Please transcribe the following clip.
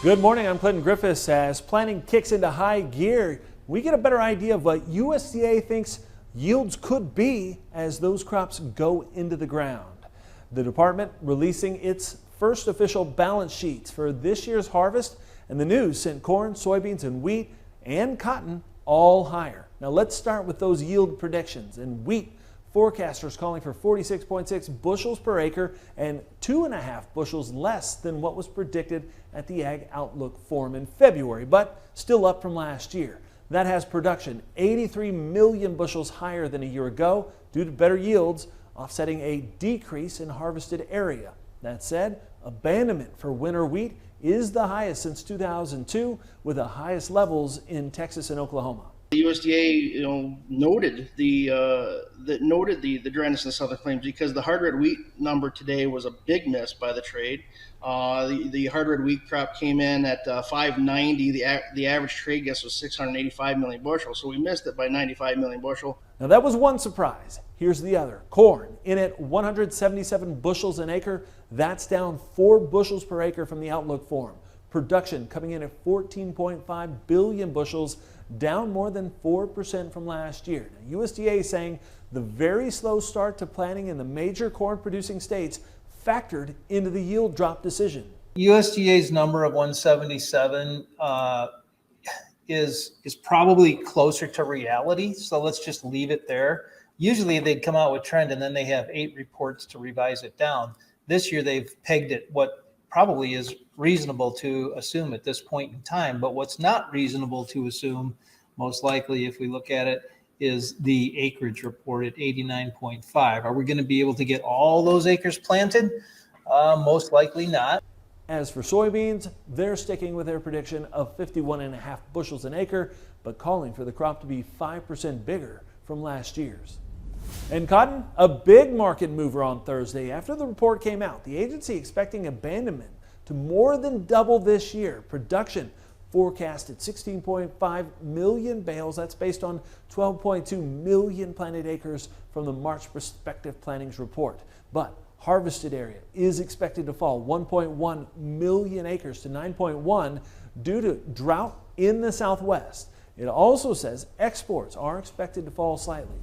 Good morning, I'm Clinton Griffiths. As planning kicks into high gear, we get a better idea of what USDA thinks yields could be as those crops go into the ground. The department releasing its first official balance sheets for this year's harvest, and the news sent corn, soybeans, and wheat and cotton all higher. Now let's start with those yield predictions. In wheat, forecasters calling for 46.6 bushels per acre and 2.5 bushels less than what was predicted at the Ag Outlook Forum in February, but still up from last year. That has production 83 million bushels higher than a year ago due to better yields, offsetting a decrease in harvested area. That said, abandonment for winter wheat is the highest since 2002, with the highest levels in Texas and Oklahoma. The USDA, noted the dryness in the southern plains because the hard red wheat number today was a big miss by the trade. The hard red wheat crop came in at 590. The average trade guess was 685 million bushels, so we missed it by 95 million bushel. Now that was one surprise. Here's the other. Corn in at 177 bushels an acre. That's down 4 bushels per acre from the Outlook Forum. Production coming in at 14.5 billion bushels, down more than 4% from last year. Now, USDA is saying the very slow start to planting in the major corn producing states factored into the yield drop decision. USDA's number of 177 is probably closer to reality, so let's just leave it there. Usually they'd come out with trend and then they have 8 reports to revise it down. This year they've pegged it what probably is reasonable to assume at this point in time, but what's not reasonable to assume, most likely if we look at it, is the acreage report at 89.5. Are we going to be able to get all those acres planted? Most likely not. As for soybeans, they're sticking with their prediction of 51.5 bushels an acre, but calling for the crop to be 5% bigger from last year's. And cotton, a big market mover on Thursday after the report came out. The agency expecting abandonment to more than double this year. Production forecast at 16.5 million bales. That's based on 12.2 million planted acres from the March Prospective Plantings report. But harvested area is expected to fall 1.1 million acres to 9.1 due to drought in the Southwest. It also says exports are expected to fall slightly.